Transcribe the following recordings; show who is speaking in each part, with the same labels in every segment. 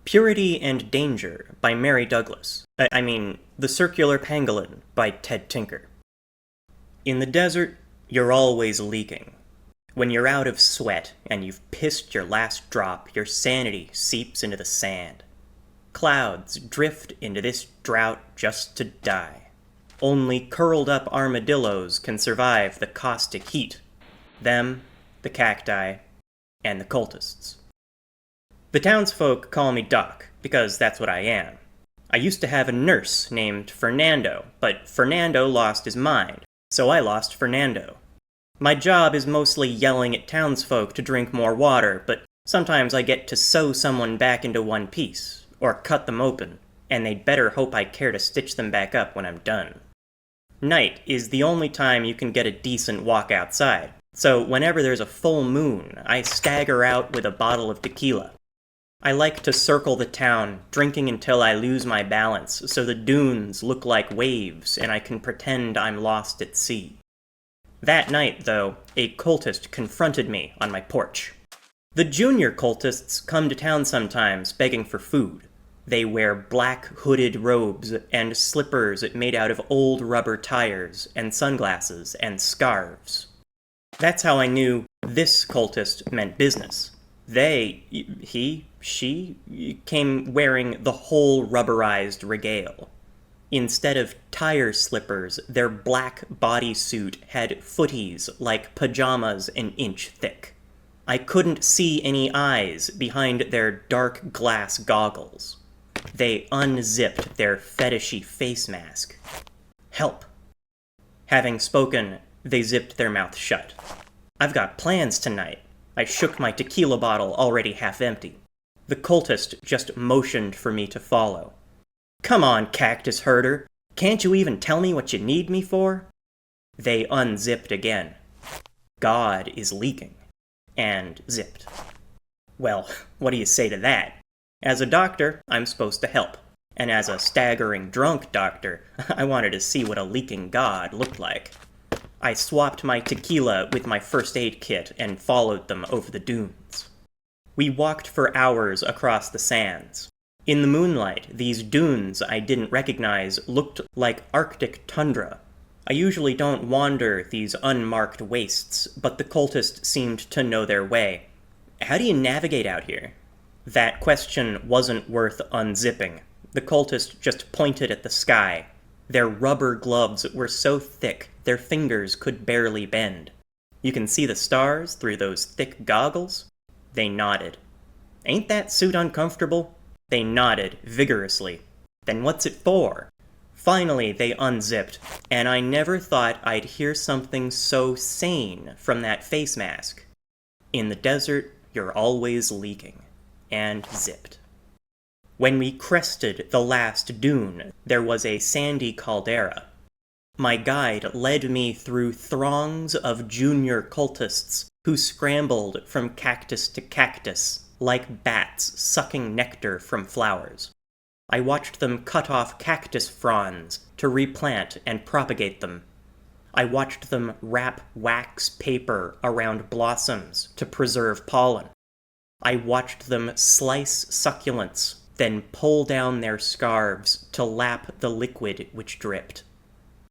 Speaker 1: Purity and Danger by Mary Douglas. The Circular Pangolin by Ted Tinker. In the desert, you're always leaking. When you're out of sweat and you've pissed your last drop, your sanity seeps into the sand. Clouds drift into this drought just to die. Only curled-up armadillos can survive the caustic heat. Them, the cacti, and the cultists. The townsfolk call me Doc, because that's what I am. I used to have a nurse named Fernando, but Fernando lost his mind, so I lost Fernando. My job is mostly yelling at townsfolk to drink more water, but sometimes I get to sew someone back into one piece, or cut them open, and they'd better hope I care to stitch them back up when I'm done. Night is the only time you can get a decent walk outside, so whenever there's a full moon, I stagger out with a bottle of tequila. I like to circle the town, drinking until I lose my balance, so the dunes look like waves and I can pretend I'm lost at sea. That night, though, a cultist confronted me on my porch. The junior cultists come to town sometimes, begging for food. They wear black hooded robes and slippers made out of old rubber tires and sunglasses and scarves. That's how I knew this cultist meant business. She came wearing the whole rubberized regale. Instead of tire slippers, their black bodysuit had footies like pajamas an inch thick. I couldn't see any eyes behind their dark glass goggles. They unzipped their fetishy face mask. Help. Having spoken, they zipped their mouth shut. I've got plans tonight. I shook my tequila bottle, already half empty. The cultist just motioned for me to follow. Come on, cactus herder. Can't you even tell me what you need me for? They unzipped again. God is leaking. And zipped. Well, what do you say to that? As a doctor, I'm supposed to help. And as a staggering drunk doctor, I wanted to see what a leaking god looked like. I swapped my tequila with my first aid kit and followed them over the dunes. We walked for hours across the sands. In the moonlight, these dunes I didn't recognize looked like Arctic tundra. I usually don't wander these unmarked wastes, but the cultists seemed to know their way. How do you navigate out here? That question wasn't worth unzipping. The cultist just pointed at the sky. Their rubber gloves were so thick, their fingers could barely bend. You can see the stars through those thick goggles? They nodded. Ain't that suit uncomfortable? They nodded vigorously. Then what's it for? Finally, they unzipped, and I never thought I'd hear something so sane from that face mask. In the desert, you're always leaking. And zipped. When we crested the last dune, there was a sandy caldera. My guide led me through throngs of junior cultists who scrambled from cactus to cactus, like bats sucking nectar from flowers. I watched them cut off cactus fronds to replant and propagate them. I watched them wrap wax paper around blossoms to preserve pollen. I watched them slice succulents, then pull down their scarves to lap the liquid which dripped.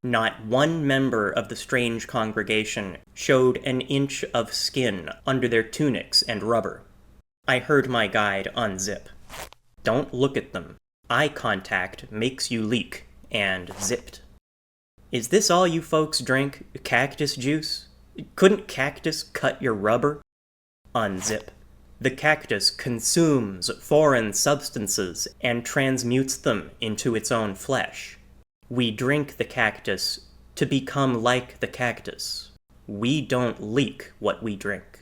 Speaker 1: Not one member of the strange congregation showed an inch of skin under their tunics and rubber. I heard my guide unzip. Don't look at them. Eye contact makes you leak, and zipped. Is this all you folks drink? Cactus juice? Couldn't cactus cut your rubber? Unzip. The cactus consumes foreign substances and transmutes them into its own flesh. We drink the cactus to become like the cactus. We don't leak what we drink.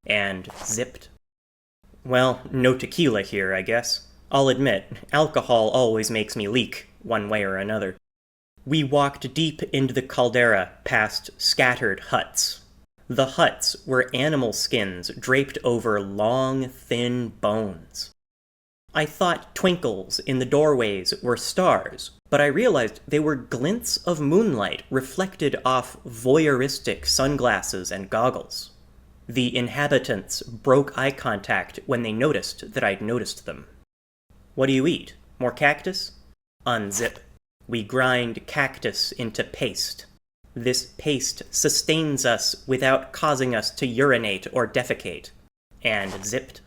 Speaker 1: And zipped. Well, no tequila here, I guess. I'll admit, alcohol always makes me leak, one way or another. We walked deep into the caldera past scattered huts. The huts were animal skins draped over long, thin bones. I thought twinkles in the doorways were stars, but I realized they were glints of moonlight reflected off voyeuristic sunglasses and goggles. The inhabitants broke eye contact when they noticed that I'd noticed them. What do you eat? More cactus? Unzip. We grind cactus into paste. This paste sustains us without causing us to urinate or defecate. And zipped.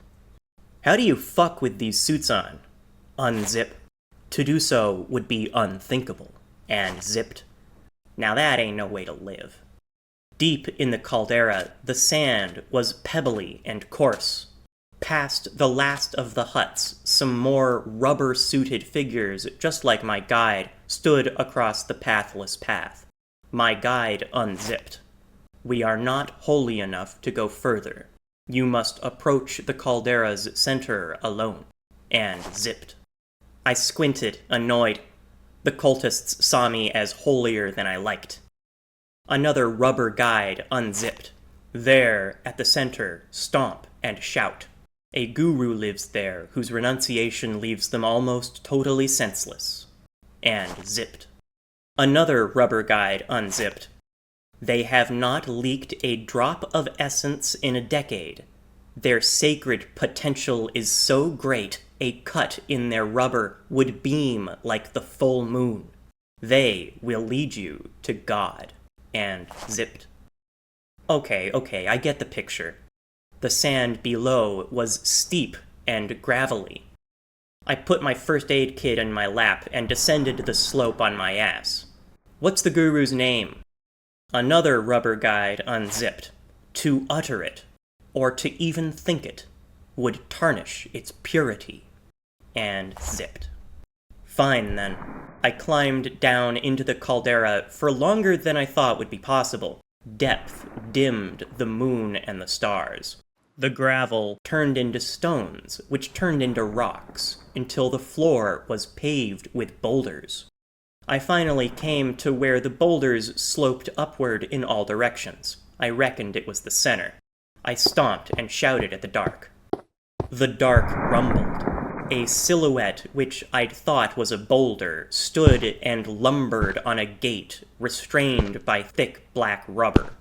Speaker 1: How do you fuck with these suits on? Unzip. To do so would be unthinkable. And zipped. Now that ain't no way to live. Deep in the caldera, the sand was pebbly and coarse. Past the last of the huts, some more rubber-suited figures, just like my guide, stood across the pathless path. My guide unzipped. We are not holy enough to go further. You must approach the caldera's center alone. And zipped. I squinted, annoyed. The cultists saw me as holier than I liked. Another rubber guide unzipped. There, at the center, stomp and shout. A guru lives there whose renunciation leaves them almost totally senseless. And zipped. Another rubber guide unzipped. They have not leaked a drop of essence in a decade. Their sacred potential is so great, a cut in their rubber would beam like the full moon. They will lead you to God. And zipped. Okay, I get the picture. The sand below was steep and gravelly. I put my first aid kit in my lap and descended the slope on my ass. What's the guru's name? Another rubber guide unzipped. To utter it, or to even think it, would tarnish its purity. And zipped. Fine, then. I climbed down into the caldera for longer than I thought would be possible. Depth dimmed the moon and the stars. The gravel turned into stones, which turned into rocks, until the floor was paved with boulders. I finally came to where the boulders sloped upward in all directions. I reckoned it was the center. I stomped and shouted at the dark. The dark rumbled. A silhouette, which I'd thought was a boulder, stood and lumbered on a gate, restrained by thick black rubber.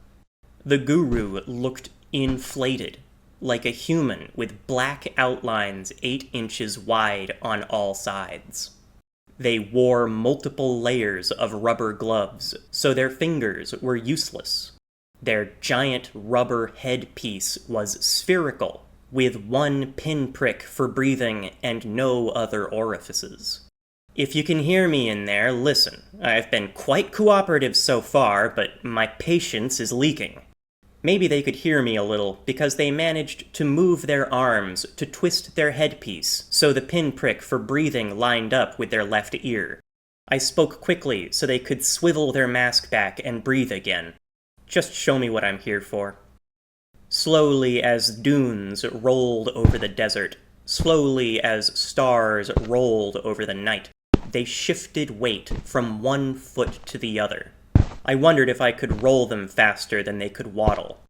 Speaker 1: The guru looked inflated, like a human with black outlines 8 inches wide on all sides. They wore multiple layers of rubber gloves, so their fingers were useless. Their giant rubber headpiece was spherical, with one pinprick for breathing and no other orifices. If you can hear me in there, listen. I've been quite cooperative so far, but my patience is leaking. Maybe they could hear me a little, because they managed to move their arms to twist their headpiece so the pinprick for breathing lined up with their left ear. I spoke quickly so they could swivel their mask back and breathe again. Just show me what I'm here for. Slowly as dunes rolled over the desert, slowly as stars rolled over the night, they shifted weight from one foot to the other. I wondered if I could roll them faster than they could waddle.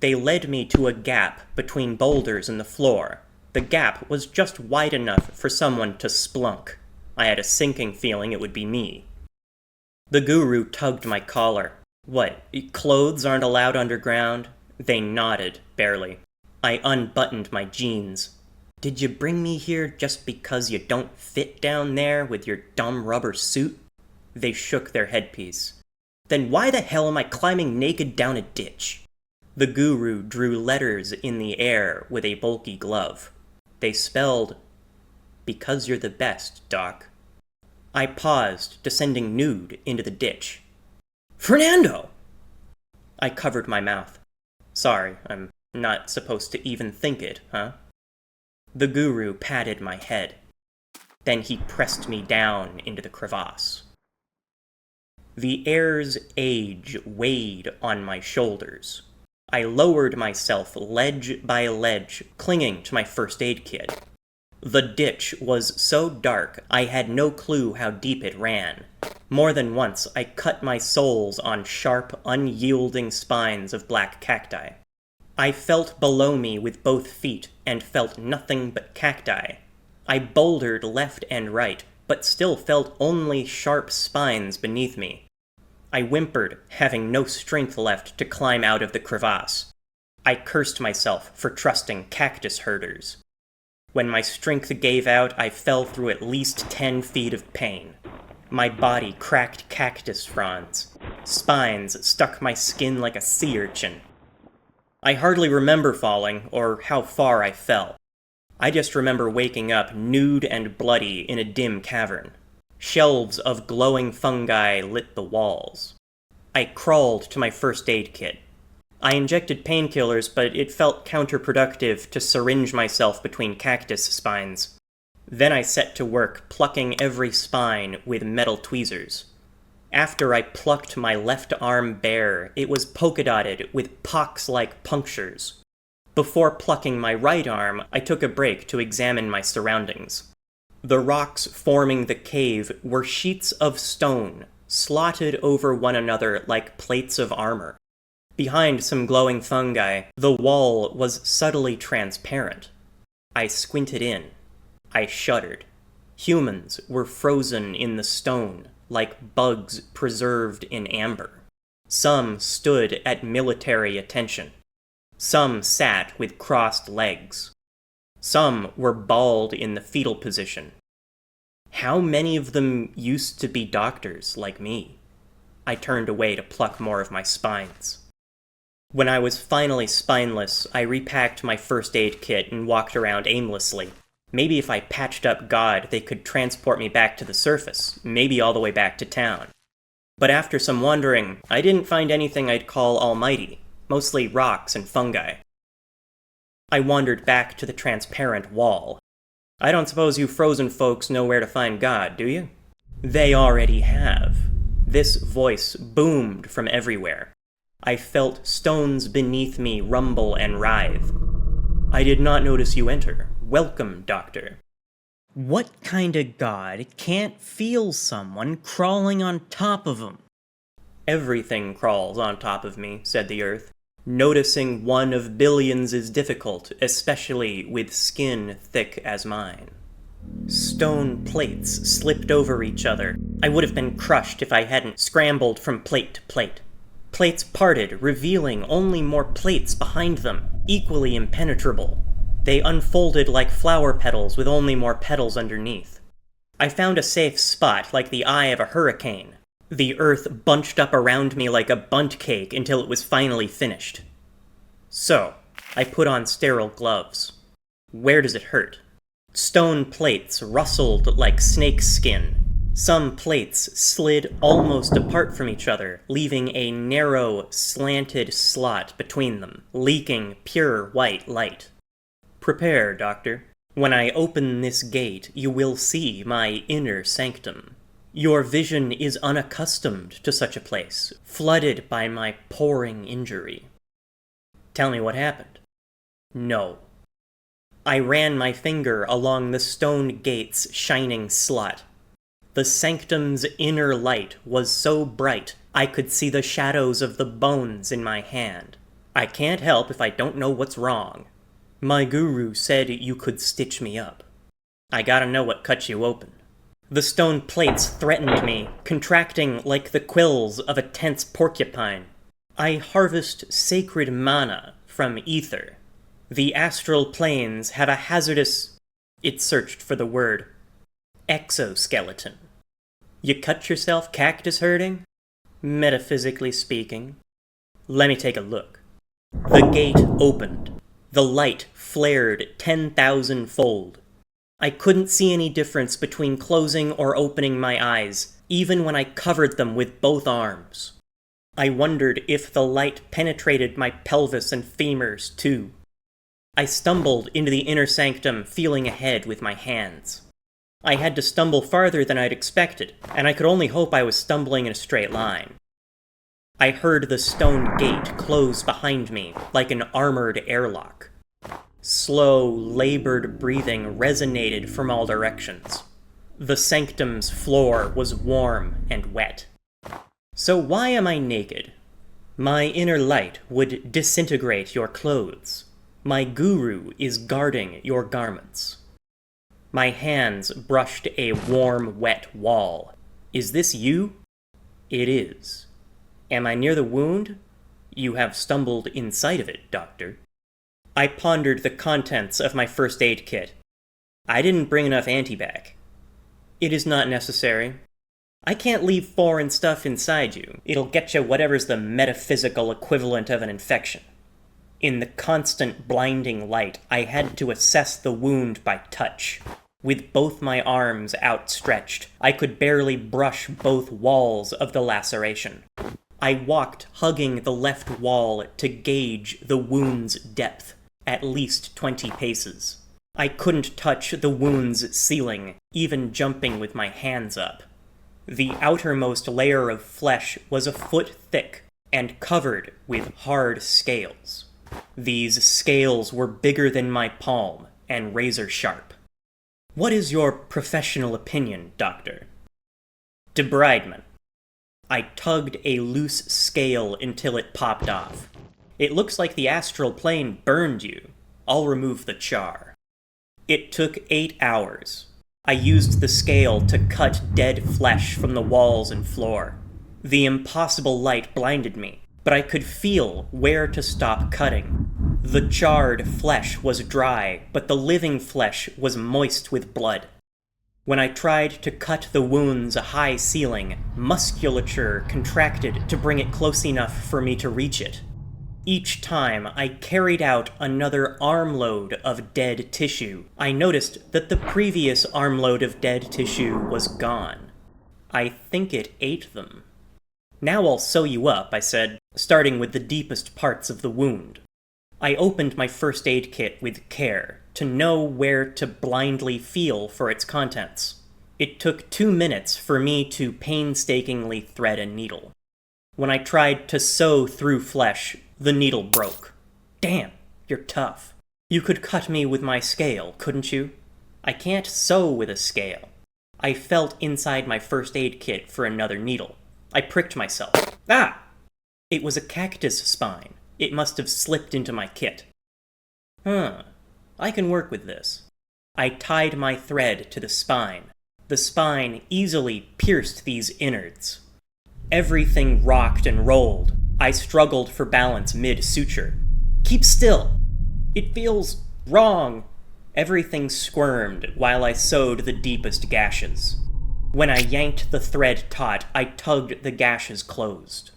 Speaker 1: They led me to a gap between boulders in the floor. The gap was just wide enough for someone to splunk. I had a sinking feeling it would be me. The guru tugged my collar. What, clothes aren't allowed underground? They nodded, barely. I unbuttoned my jeans. Did you bring me here just because you don't fit down there with your dumb rubber suit? They shook their headpiece. Then why the hell am I climbing naked down a ditch? The guru drew letters in the air with a bulky glove. They spelled, "Because you're the best, Doc." I paused, descending nude into the ditch. Fernando! I covered my mouth. Sorry, I'm not supposed to even think it, huh? The guru patted my head. Then he pressed me down into the crevasse. The air's age weighed on my shoulders. I lowered myself ledge by ledge, clinging to my first aid kit. The ditch was so dark I had no clue how deep it ran. More than once I cut my soles on sharp, unyielding spines of black cacti. I felt below me with both feet and felt nothing but cacti. I bouldered left and right, but still felt only sharp spines beneath me. I whimpered, having no strength left to climb out of the crevasse. I cursed myself for trusting cactus herders. When my strength gave out, I fell through at least 10 feet of pain. My body cracked cactus fronds. Spines stuck my skin like a sea urchin. I hardly remember falling, or how far I fell. I just remember waking up nude and bloody in a dim cavern. Shelves of glowing fungi lit the walls. I crawled to my first aid kit. I injected painkillers, but it felt counterproductive to syringe myself between cactus spines. Then I set to work plucking every spine with metal tweezers. After I plucked my left arm bare, it was polka-dotted with pox-like punctures. Before plucking my right arm, I took a break to examine my surroundings. The rocks forming the cave were sheets of stone, slotted over one another like plates of armor. Behind some glowing fungi, the wall was subtly transparent. I squinted in. I shuddered. Humans were frozen in the stone, like bugs preserved in amber. Some stood at military attention. Some sat with crossed legs. Some were bald in the fetal position. How many of them used to be doctors like me? I turned away to pluck more of my spines. When I was finally spineless, I repacked my first aid kit and walked around aimlessly. Maybe if I patched up God, they could transport me back to the surface, maybe all the way back to town. But after some wandering, I didn't find anything I'd call almighty, mostly rocks and fungi. I wandered back to the transparent wall. I don't suppose you frozen folks know where to find God, do you? They already have. This voice boomed from everywhere. I felt stones beneath me rumble and writhe. I did not notice you enter. Welcome, Doctor. What kind of god can't feel someone crawling on top of him? Everything crawls on top of me, said the Earth. Noticing one of billions is difficult, especially with skin thick as mine. Stone plates slipped over each other. I would have been crushed if I hadn't scrambled from plate to plate. Plates parted, revealing only more plates behind them, equally impenetrable. They unfolded like flower petals with only more petals underneath. I found a safe spot like the eye of a hurricane. The earth bunched up around me like a bundt cake until it was finally finished. So, I put on sterile gloves. Where does it hurt? Stone plates rustled like snake skin. Some plates slid almost apart from each other, leaving a narrow, slanted slot between them, leaking pure white light. Prepare, Doctor. When I open this gate, you will see my inner sanctum. Your vision is unaccustomed to such a place, flooded by my pouring injury. Tell me what happened. No. I ran my finger along the stone gate's shining slot. The sanctum's inner light was so bright, I could see the shadows of the bones in my hand. I can't help if I don't know what's wrong. My guru said you could stitch me up. I gotta know what cut you open. The stone plates threatened me, contracting like the quills of a tense porcupine. I harvest sacred mana from ether. The astral planes have a hazardous... It searched for the word. Exoskeleton. You cut yourself cactus herding? Metaphysically speaking. Let me take a look. The gate opened. The light flared 10,000-fold. I couldn't see any difference between closing or opening my eyes, even when I covered them with both arms. I wondered if the light penetrated my pelvis and femurs, too. I stumbled into the inner sanctum, feeling ahead with my hands. I had to stumble farther than I'd expected, and I could only hope I was stumbling in a straight line. I heard the stone gate close behind me, like an armored airlock. Slow, labored breathing resonated from all directions. The sanctum's floor was warm and wet. So why am I naked? My inner light would disintegrate your clothes. My guru is guarding your garments. My hands brushed a warm, wet wall. Is this you? It is. Am I near the wound? You have stumbled inside of it, Doctor. I pondered the contents of my first aid kit. I didn't bring enough antibac. It is not necessary. I can't leave foreign stuff inside you. It'll get you whatever's the metaphysical equivalent of an infection. In the constant blinding light, I had to assess the wound by touch. With both my arms outstretched, I could barely brush both walls of the laceration. I walked hugging the left wall to gauge the wound's depth, at least 20 paces. I couldn't touch the wound's ceiling, even jumping with my hands up. The outermost layer of flesh was a foot thick and covered with hard scales. These scales were bigger than my palm and razor sharp. What is your professional opinion, doctor? Debridement. I tugged a loose scale until it popped off. It looks like the astral plane burned you. I'll remove the char. It took 8 hours. I used the scale to cut dead flesh from the walls and floor. The impossible light blinded me, but I could feel where to stop cutting. The charred flesh was dry, but the living flesh was moist with blood. When I tried to cut the wound's high ceiling, musculature contracted to bring it close enough for me to reach it. Each time I carried out another armload of dead tissue, I noticed that the previous armload of dead tissue was gone. I think it ate them. Now I'll sew you up, I said, starting with the deepest parts of the wound. I opened my first aid kit with care, to know where to blindly feel for its contents. It took 2 minutes for me to painstakingly thread a needle. When I tried to sew through flesh, the needle broke. Damn, you're tough. You could cut me with my scale, couldn't you? I can't sew with a scale. I felt inside my first aid kit for another needle. I pricked myself. Ah! It was a cactus spine. It must have slipped into my kit. I can work with this. I tied my thread to the spine. The spine easily pierced these innards. Everything rocked and rolled. I struggled for balance mid-suture. Keep still! It feels wrong! Everything squirmed while I sewed the deepest gashes. When I yanked the thread taut, I tugged the gashes closed.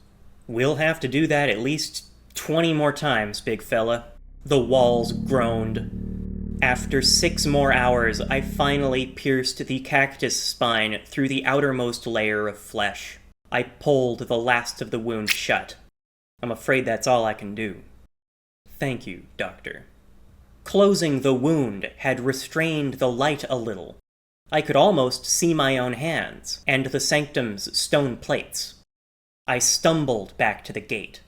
Speaker 1: We'll have to do that at least 20 more times, big fella. The walls groaned. After 6 more hours, I finally pierced the cactus spine through the outermost layer of flesh. I pulled the last of the wound shut. I'm afraid that's all I can do. Thank you, doctor. Closing the wound had restrained the light a little. I could almost see my own hands, and the sanctum's stone plates. I stumbled back to the gate.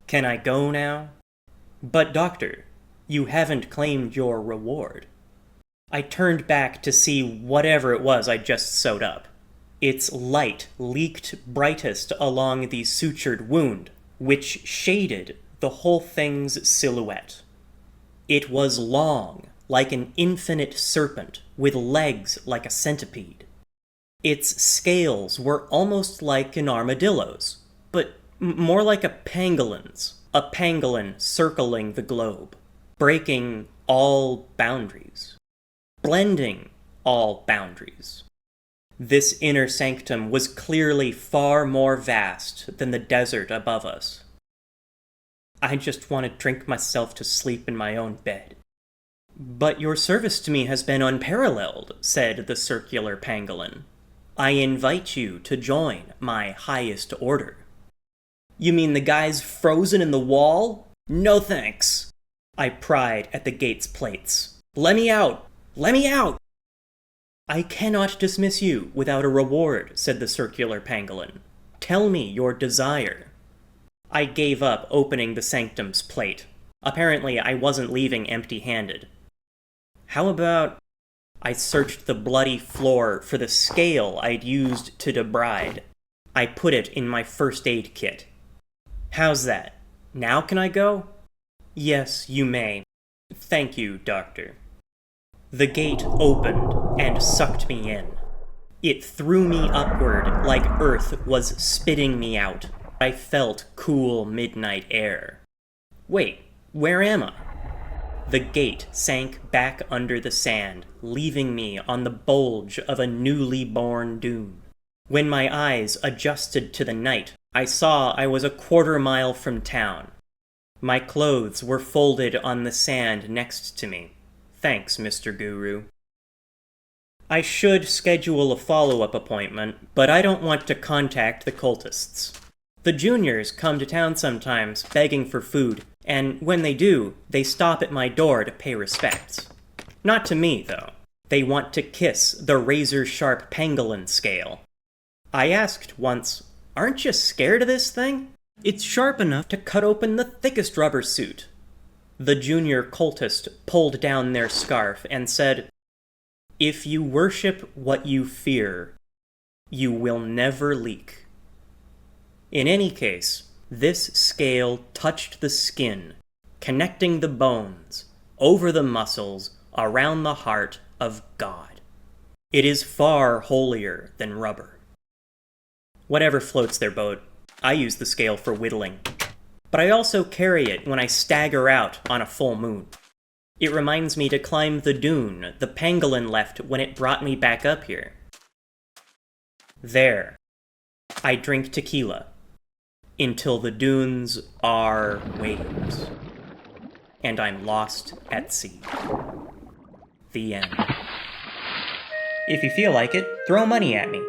Speaker 1: Can I go now? But doctor, you haven't claimed your reward. I turned back to see whatever it was I just sewed up. Its light leaked brightest along the sutured wound, which shaded the whole thing's silhouette. It was long, like an infinite serpent, with legs like a centipede. Its scales were almost like an armadillo's, but more like a pangolin's, a pangolin circling the globe, breaking all boundaries, blending all boundaries. This inner sanctum was clearly far more vast than the desert above us. I just want to drink myself to sleep in my own bed. But your service to me has been unparalleled, said the Circular Pangolin. I invite you to join my highest order. You mean the guy's frozen in the wall? No thanks. I pried at the gate's plates. Let me out! Let me out! I cannot dismiss you without a reward, said the Circular Pangolin. Tell me your desire. I gave up opening the sanctum's plate. Apparently, I wasn't leaving empty-handed. How about... I searched the bloody floor for the scale I'd used to debride. I put it in my first aid kit. How's that? Now can I go? Yes, you may. Thank you, doctor. The gate opened and sucked me in. It threw me upward like Earth was spitting me out. I felt cool midnight air. Wait, where am I? The gate sank back under the sand, leaving me on the bulge of a newly born dune. When my eyes adjusted to the night, I saw I was a quarter-mile from town. My clothes were folded on the sand next to me. Thanks, Mr. Guru. I should schedule a follow-up appointment, but I don't want to contact the cultists. The juniors come to town sometimes, begging for food, and when they do, they stop at my door to pay respects. Not to me, though. They want to kiss the razor-sharp pangolin scale. I asked once, "Aren't you scared of this thing? It's sharp enough to cut open the thickest rubber suit." The junior cultist pulled down their scarf and said, "If you worship what you fear, you will never leak." In any case, this scale touched the skin, connecting the bones, over the muscles, around the heart of God. It is far holier than rubber. Whatever floats their boat, I use the scale for whittling. But I also carry it when I stagger out on a full moon. It reminds me to climb the dune the pangolin left when it brought me back up here. There, I drink tequila until the dunes are waves, and I'm lost at sea. The end. If you feel like it, throw money at me.